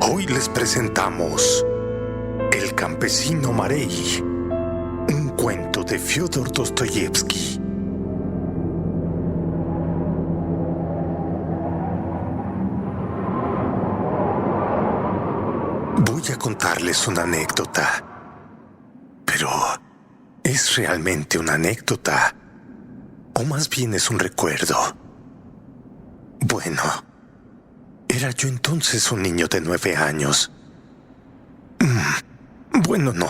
Hoy les presentamos El campesino Marey, un cuento de Fyodor Dostoyevsky. Voy a contarles una anécdota, pero ¿es realmente una anécdota? ¿O más bien es un recuerdo? Bueno, era yo entonces un niño de 9 años. Bueno, no.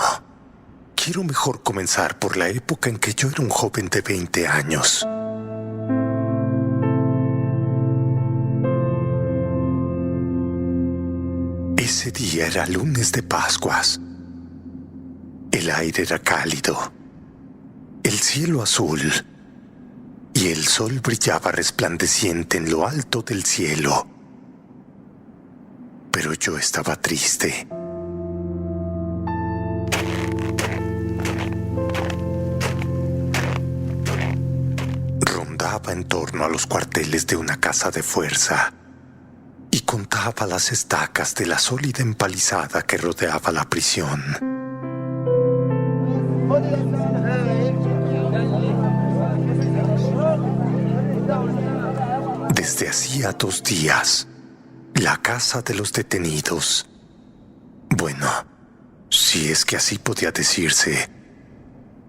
Quiero mejor comenzar por la época en que yo era un joven de 20 años. Ese día era lunes de Pascuas. El aire era cálido, el cielo azul y el sol brillaba resplandeciente en lo alto del cielo. Pero yo estaba triste. Rondaba en torno a los cuarteles de una casa de fuerza y contaba las estacas de la sólida empalizada que rodeaba la prisión. Desde hacía 2 días, la casa de los detenidos, bueno, si es que así podía decirse,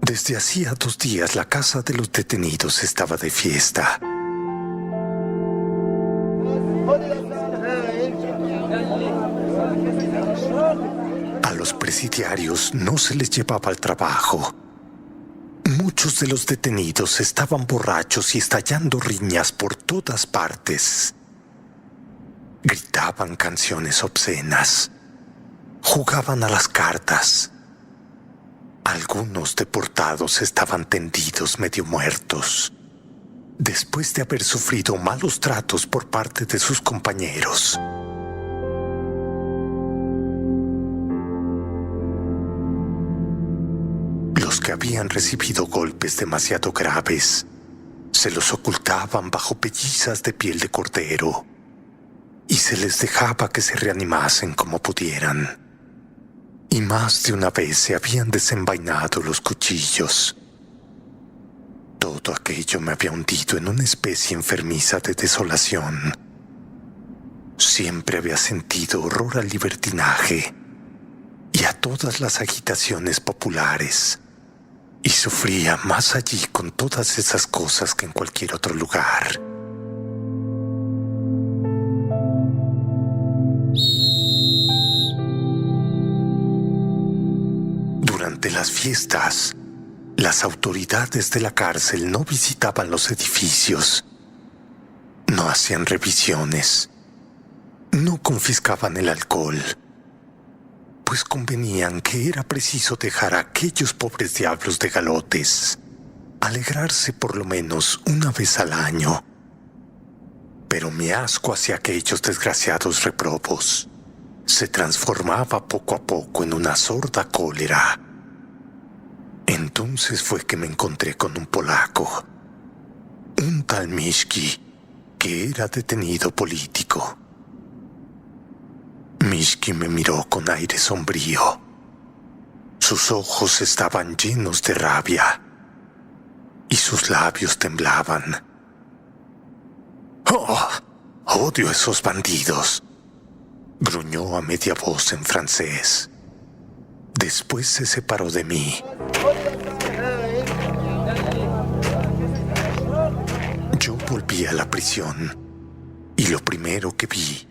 desde hacía 2 días la casa de los detenidos estaba de fiesta. A los presidiarios no se les llevaba al trabajo. Muchos de los detenidos estaban borrachos y estallando riñas por todas partes. Gritaban canciones obscenas. Jugaban a las cartas. Algunos deportados estaban tendidos medio muertos, después de haber sufrido malos tratos por parte de sus compañeros. Los que habían recibido golpes demasiado graves se los ocultaban bajo pellizas de piel de cordero y se les dejaba que se reanimasen como pudieran. Y más de una vez se habían desenvainado los cuchillos. Todo aquello me había hundido en una especie enfermiza de desolación. Siempre había sentido horror al libertinaje y a todas las agitaciones populares, y sufría más allí con todas esas cosas que en cualquier otro lugar. Durante las fiestas, las autoridades de la cárcel no visitaban los edificios, no hacían revisiones, no confiscaban el alcohol, pues convenían que era preciso dejar a aquellos pobres diablos de galotes alegrarse por lo menos una vez al año. Pero mi asco hacia aquellos desgraciados reprobos se transformaba poco a poco en una sorda cólera. Entonces fue que me encontré con un polaco, un tal Mishki, que era detenido político. Mishki me miró con aire sombrío. Sus ojos estaban llenos de rabia y sus labios temblaban. ¡Oh! ¡Odio a esos bandidos!, gruñó a media voz en francés. Después se separó de mí. Yo volví a la prisión y lo primero que vi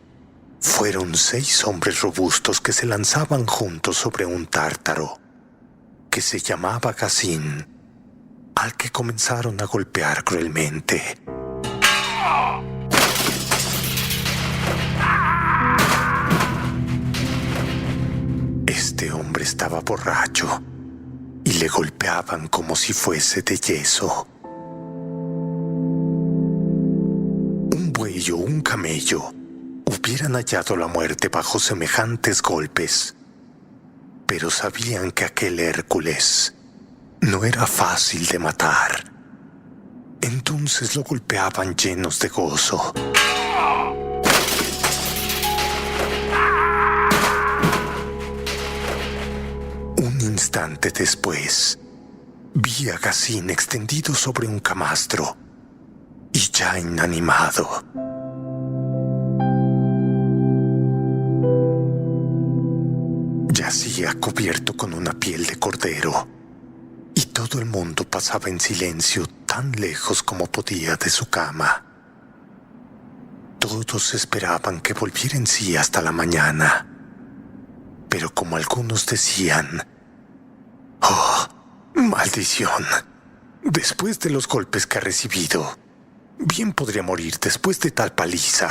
fueron 6 hombres robustos que se lanzaban juntos sobre un tártaro que se llamaba Gazin, al que comenzaron a golpear cruelmente. Este hombre estaba borracho y le golpeaban como si fuese de yeso. Un buey o un camello hubieran hallado la muerte bajo semejantes golpes, pero sabían que aquel Hércules no era fácil de matar. Entonces lo golpeaban llenos de gozo. instante después, vi a Gacín extendido sobre un camastro y ya inanimado. Yacía cubierto con una piel de cordero y todo el mundo pasaba en silencio tan lejos como podía de su cama. Todos esperaban que volviera en sí hasta la mañana, pero como algunos decían, «Oh, maldición, después de los golpes que ha recibido, bien podría morir después de tal paliza».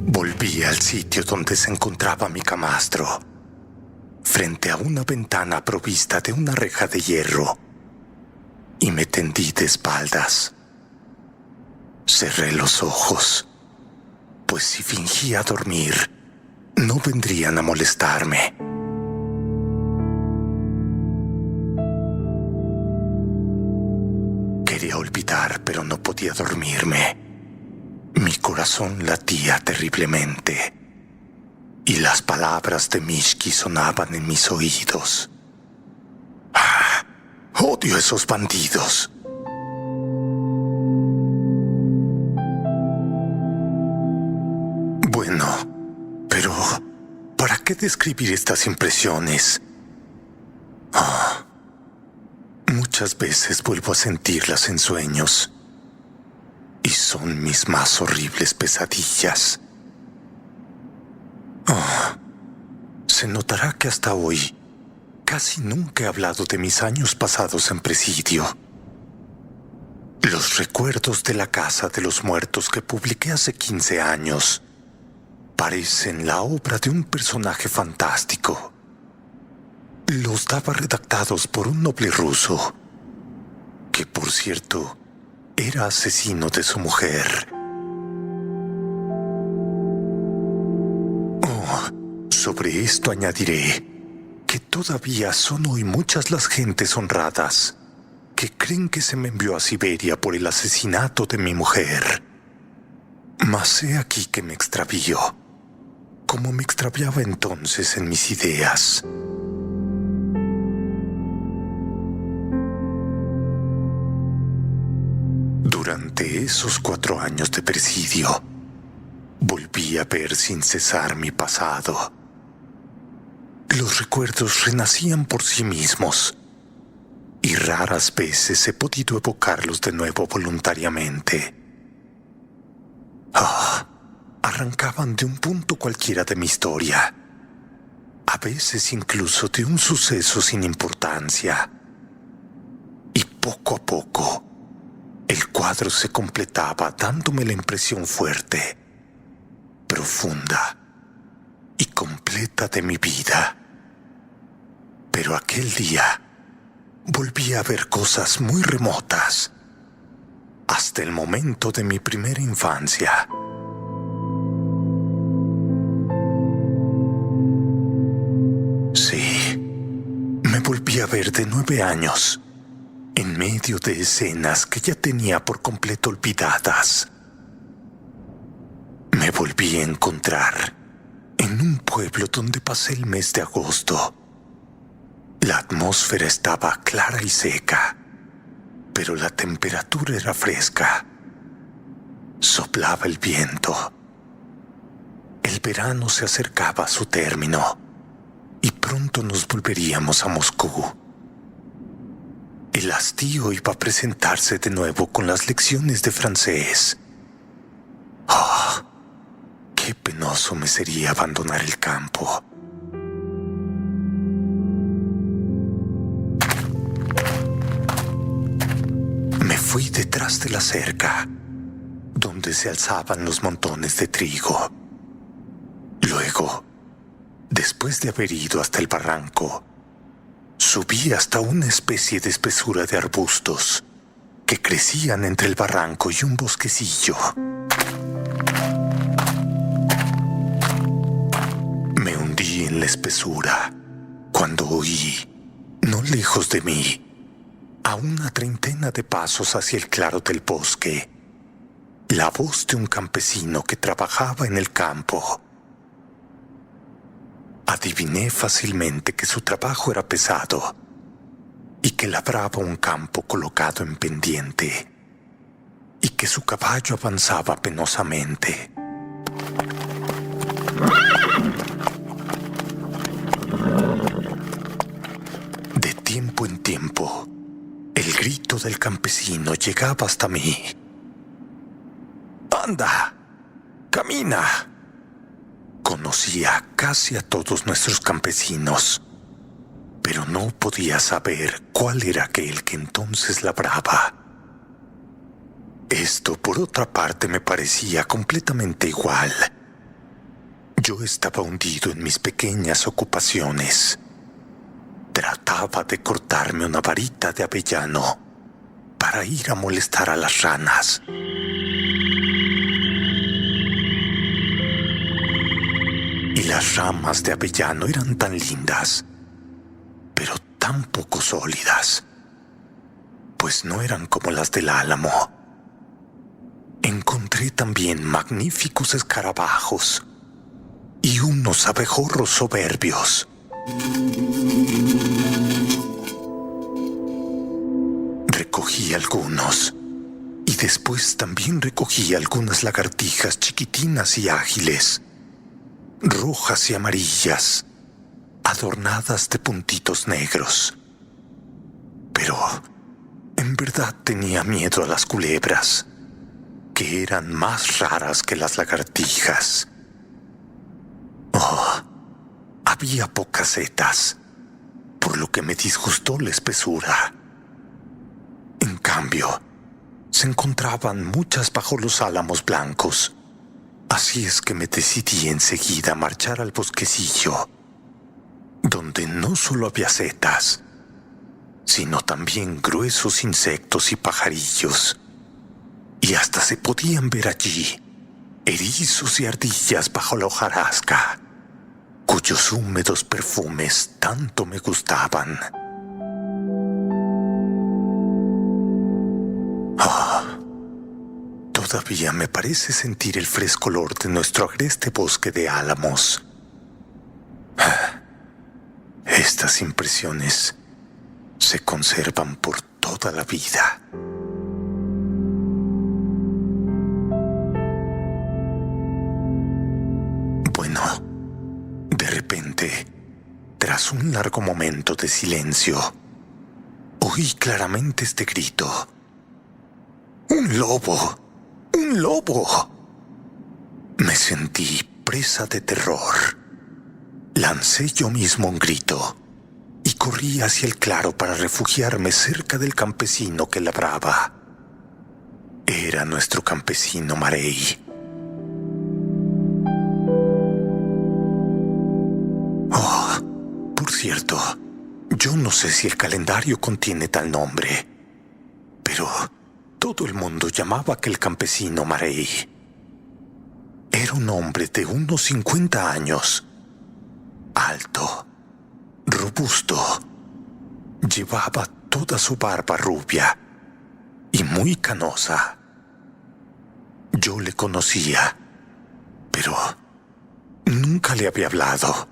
Volví al sitio donde se encontraba mi camastro, frente a una ventana provista de una reja de hierro, y me tendí de espaldas. Cerré los ojos, pues si fingía dormir, no vendrían a molestarme. Quería olvidar, pero no podía dormirme. Mi corazón latía terriblemente y las palabras de Mishki sonaban en mis oídos. ¡Ah! ¡Odio a esos bandidos! Bueno, pero ¿para qué describir estas impresiones? Muchas veces vuelvo a sentirlas en sueños y son mis más horribles pesadillas. Se notará que hasta hoy casi nunca he hablado de mis años pasados en presidio. Los recuerdos de la Casa de los Muertos que publiqué hace 15 años parecen la obra de un personaje fantástico. Los daba redactados por un noble ruso, que por cierto era asesino de su mujer. Sobre esto añadiré que todavía son hoy muchas las gentes honradas que creen que se me envió a Siberia por el asesinato de mi mujer. Mas he aquí que me extravío, como me extraviaba entonces en mis ideas. Durante esos 4 años de presidio, volví a ver sin cesar mi pasado. Los recuerdos renacían por sí mismos y raras veces he podido evocarlos de nuevo voluntariamente. Arrancaban de un punto cualquiera de mi historia, a veces incluso de un suceso sin importancia. Y poco a poco, el cuadro se completaba dándome la impresión fuerte, profunda y completa de mi vida. Pero aquel día volví a ver cosas muy remotas, hasta el momento de mi primera infancia. Sí, me volví a ver de 9 años, en medio de escenas que ya tenía por completo olvidadas. Me volví a encontrar en un pueblo donde pasé el mes de agosto. La atmósfera estaba clara y seca, pero la temperatura era fresca. Soplaba el viento. El verano se acercaba a su término y pronto nos volveríamos a Moscú. El hastío iba a presentarse de nuevo con las lecciones de francés. Qué penoso me sería abandonar el campo. Me fui detrás de la cerca, donde se alzaban los montones de trigo. Luego, después de haber ido hasta el barranco, subí hasta una especie de espesura de arbustos que crecían entre el barranco y un bosquecillo. Me hundí en la espesura cuando oí, no lejos de mí, a una treintena de pasos hacia el claro del bosque, la voz de un campesino que trabajaba en el campo. Adiviné fácilmente que su trabajo era pesado y que labraba un campo colocado en pendiente y que su caballo avanzaba penosamente. De tiempo en tiempo, el grito del campesino llegaba hasta mí. ¡Anda! ¡Camina! Conocía casi a todos nuestros campesinos, pero no podía saber cuál era aquel que entonces labraba. Esto, por otra parte, me parecía completamente igual. Yo estaba hundido en mis pequeñas ocupaciones. Trataba de cortarme una varita de avellano para ir a molestar a las ranas. Y las ramas de avellano eran tan lindas, pero tan poco sólidas, pues no eran como las del álamo. Encontré también magníficos escarabajos y unos abejorros soberbios. Recogí algunos y después también recogí algunas lagartijas chiquitinas y ágiles, rojas y amarillas, adornadas de puntitos negros. Pero en verdad tenía miedo a las culebras, que eran más raras que las lagartijas. Oh, había pocas setas, por lo que me disgustó la espesura. En cambio, se encontraban muchas bajo los álamos blancos. Así es que me decidí enseguida a marchar al bosquecillo, donde no solo había setas, sino también gruesos insectos y pajarillos. Y hasta se podían ver allí erizos y ardillas bajo la hojarasca, cuyos húmedos perfumes tanto me gustaban. Todavía me parece sentir el fresco olor de nuestro agreste bosque de álamos. Estas impresiones se conservan por toda la vida. Bueno, de repente, tras un largo momento de silencio, oí claramente este grito. ¡Un lobo! ¡Un lobo! Me sentí presa de terror. Lancé yo mismo un grito y corrí hacia el claro para refugiarme cerca del campesino que labraba. Era nuestro campesino Marey. Oh, por cierto, yo no sé si el calendario contiene tal nombre, pero todo el mundo llamaba a aquel campesino Marey. Era un hombre de unos 50 años, alto, robusto, llevaba toda su barba rubia y muy canosa. Yo le conocía, pero nunca le había hablado.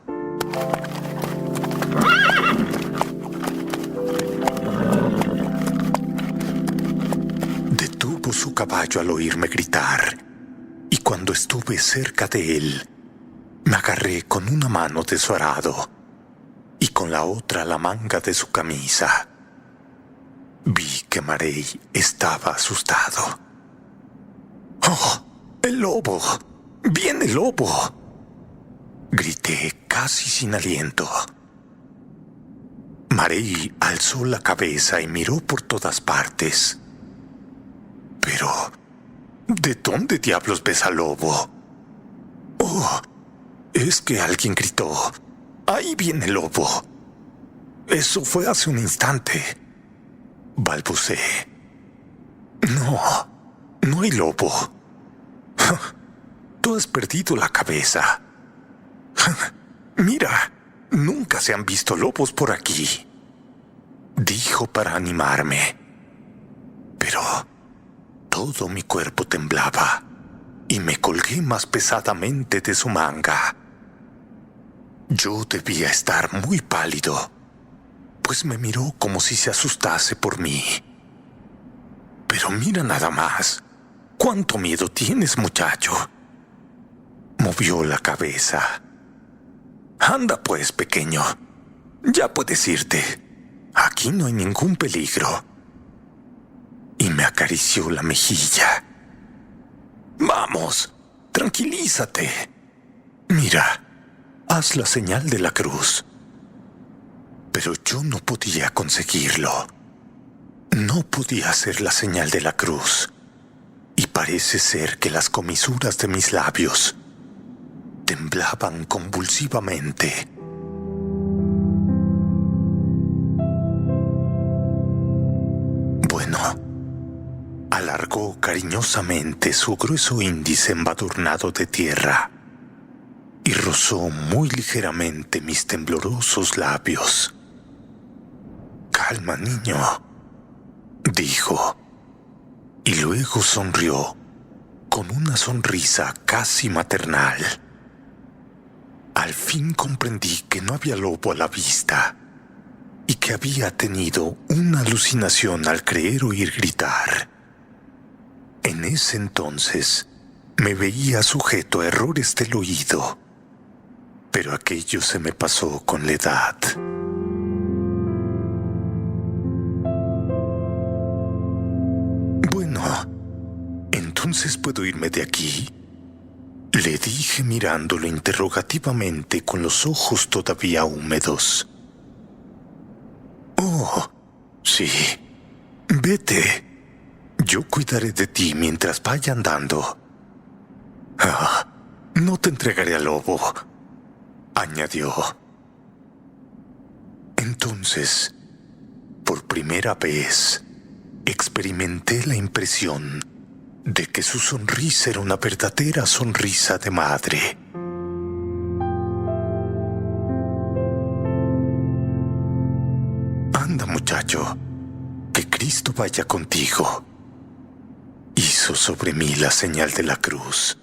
Detuvo su caballo al oírme gritar, y cuando estuve cerca de él, me agarré con una mano de su arado y con la otra la manga de su camisa. Vi que Marey estaba asustado. ¡Oh, el lobo! ¡Viene el lobo! Grité casi sin aliento. Marey alzó la cabeza y miró por todas partes. Pero, ¿de dónde diablos ves al lobo? ¡Oh! Es que alguien gritó: ¡ahí viene el lobo! Eso fue hace un instante. Balbuceé. No hay lobo. Tú has perdido la cabeza. Mira, nunca se han visto lobos por aquí, dijo para animarme. Pero Todo mi cuerpo temblaba y me colgué más pesadamente de su manga. Yo debía estar muy pálido, pues me miró como si se asustase por mí. Pero mira nada más. ¿Cuánto miedo tienes, muchacho? Movió la cabeza. Anda pues, pequeño. Ya puedes irte. Aquí no hay ningún peligro. Y me acarició la mejilla. Vamos, tranquilízate. Mira, haz la señal de la cruz. Pero yo no podía conseguirlo. No podía hacer la señal de la cruz. Y parece ser que las comisuras de mis labios temblaban convulsivamente. Bueno, alargó cariñosamente su grueso índice embadurnado de tierra y rozó muy ligeramente mis temblorosos labios. «Calma, niño», dijo, y luego sonrió con una sonrisa casi maternal. Al fin comprendí que no había lobo a la vista y que había tenido una alucinación al creer oír gritar. En ese entonces me veía sujeto a errores del oído, pero aquello se me pasó con la edad. Bueno, entonces puedo irme de aquí, le dije mirándolo interrogativamente con los ojos todavía húmedos. Oh, sí, vete. Yo cuidaré de ti mientras vaya andando. Ah, no te entregaré al lobo, añadió. Entonces, por primera vez, experimenté la impresión de que su sonrisa era una verdadera sonrisa de madre. Anda, muchacho, que Cristo vaya contigo. Hizo sobre mí la señal de la cruz,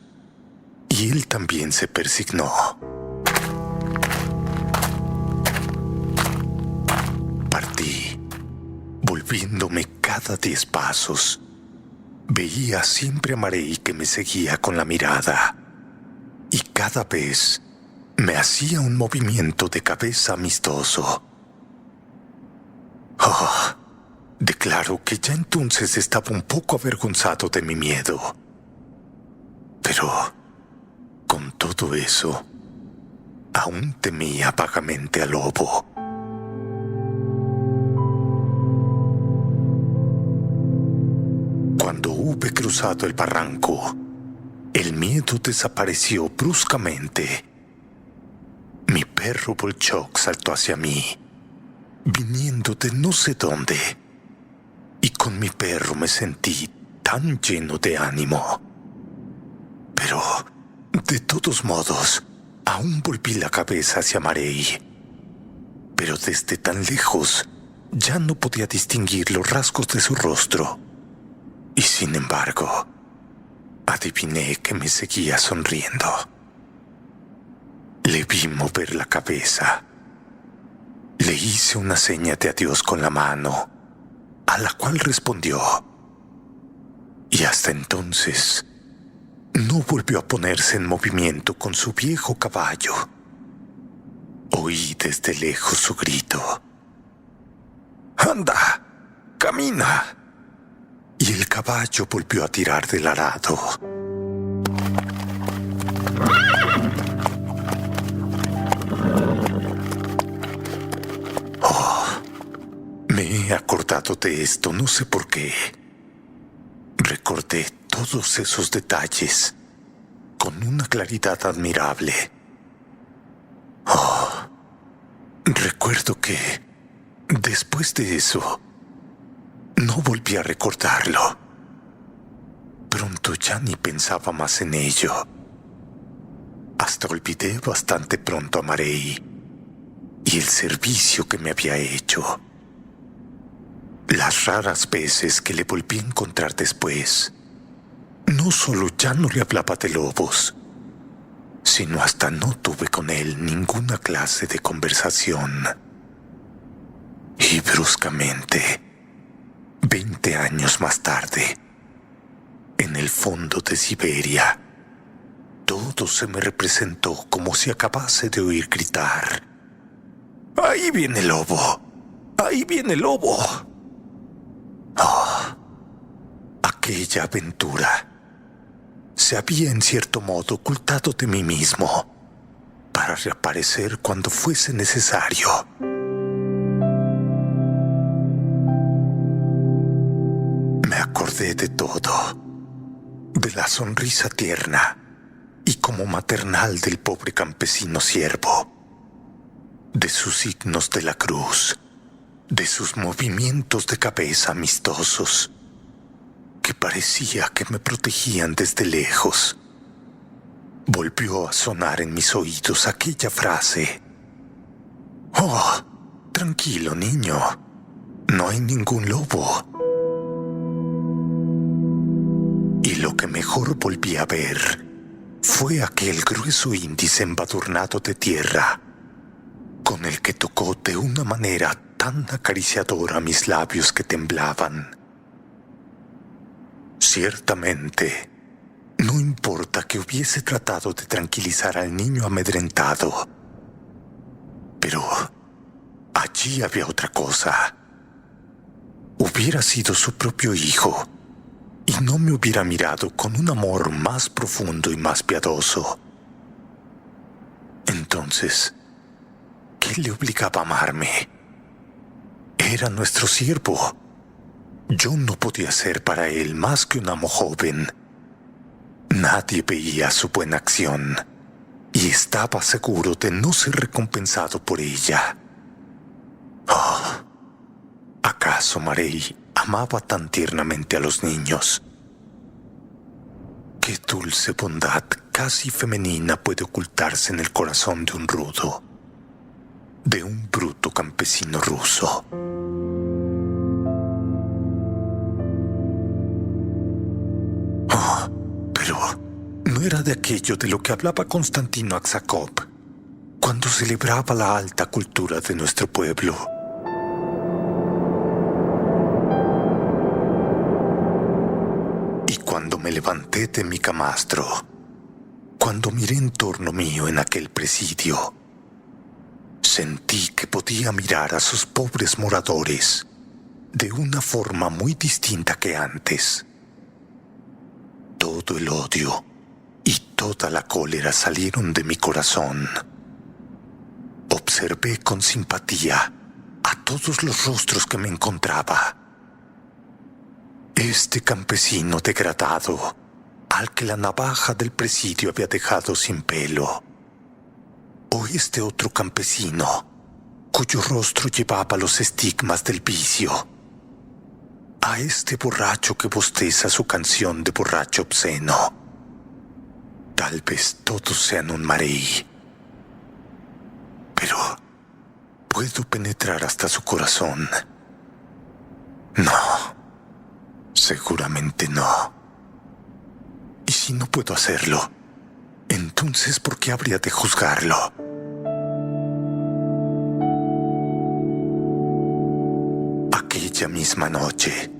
y él también se persignó. Partí, volviéndome cada 10 pasos. Veía siempre a Marey que me seguía con la mirada, y cada vez me hacía un movimiento de cabeza amistoso. Oh, declaro que ya entonces estaba un poco avergonzado de mi miedo. Pero, con todo eso, aún temía vagamente al lobo. Cuando hube cruzado el barranco, el miedo desapareció bruscamente. Mi perro Bolchok saltó hacia mí, viniendo de no sé dónde, y con mi perro me sentí tan lleno de ánimo. Pero, de todos modos, aún volví la cabeza hacia Marey. Pero desde tan lejos, ya no podía distinguir los rasgos de su rostro. Y sin embargo, adiviné que me seguía sonriendo. Le vi mover la cabeza. Le hice una seña de adiós con la mano, a la cual respondió. Y hasta entonces, no volvió a ponerse en movimiento con su viejo caballo. Oí desde lejos su grito. «¡Anda! ¡Camina!» Y el caballo volvió a tirar del arado. Oh, me he acordado de esto, no sé por qué. Recordé todos esos detalles con una claridad admirable. Oh, recuerdo que, después de eso, no volví a recordarlo. Pronto ya ni pensaba más en ello. Hasta olvidé bastante pronto a Marey y el servicio que me había hecho. Las raras veces que le volví a encontrar después, No solo ya no le hablaba de lobos, sino hasta no tuve con él ninguna clase de conversación. Y bruscamente, 20 años más tarde, en el fondo de Siberia, todo se me representó como si acabase de oír gritar: ¡Ahí viene el lobo! ¡Ahí viene el lobo! Oh, aquella aventura se había en cierto modo ocultado de mí mismo para reaparecer cuando fuese necesario. Me acordé de todo, de la sonrisa tierna y como maternal del pobre campesino siervo, de sus signos de la cruz, de sus movimientos de cabeza amistosos, que parecía que me protegían desde lejos. Volvió a sonar en mis oídos aquella frase: «Oh, tranquilo, niño, no hay ningún lobo». Y lo que mejor volví a ver fue aquel grueso índice embadurnado de tierra, con el que tocó de una manera tan acariciadora mis labios que temblaban. Ciertamente, no importa que hubiese tratado de tranquilizar al niño amedrentado, pero allí había otra cosa. Hubiera sido su propio hijo, y no me hubiera mirado con un amor más profundo y más piadoso. Entonces, ¿qué le obligaba a amarme? Era nuestro siervo. Yo no podía ser para él más que un amo joven. Nadie veía su buena acción y estaba seguro de no ser recompensado por ella. Oh, ¿acaso Marey amaba tan tiernamente a los niños? Qué dulce bondad casi femenina puede ocultarse en el corazón de un rudo, de un bruto campesino ruso. Pero no era de aquello de lo que hablaba Constantino Aksakov cuando celebraba la alta cultura de nuestro pueblo. Y cuando me levanté de mi camastro, cuando miré en torno mío en aquel presidio, sentí que podía mirar a sus pobres moradores de una forma muy distinta que antes. Todo el odio y toda la cólera salieron de mi corazón. Observé con simpatía a todos los rostros que me encontraba. Este campesino degradado, al que la navaja del presidio había dejado sin pelo, o este otro campesino, cuyo rostro llevaba los estigmas del vicio, a este borracho que bosteza su canción de borracho obsceno. Tal vez todos sean un Marey, pero ¿puedo penetrar hasta su corazón? No, seguramente no. Y si no puedo hacerlo, entonces ¿por qué habría de juzgarlo? Aquella misma noche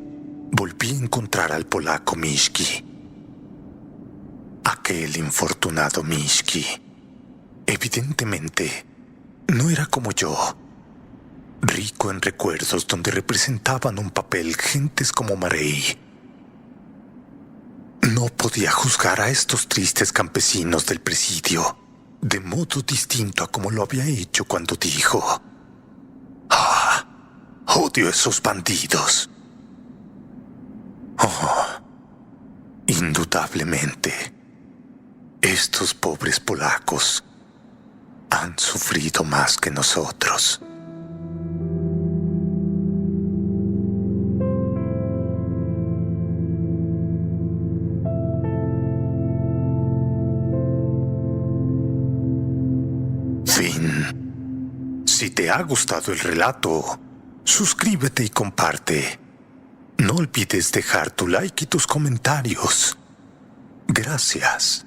volví a encontrar al polaco Miśki. Aquel infortunado Miśki, evidentemente, no era como yo, rico en recuerdos donde representaban un papel gentes como Marey. No podía juzgar a estos tristes campesinos del presidio de modo distinto a como lo había hecho cuando dijo: «Ah, odio a esos bandidos». Oh, indudablemente, estos pobres polacos han sufrido más que nosotros. Fin. Si te ha gustado el relato, suscríbete y comparte. No olvides dejar tu like y tus comentarios. Gracias.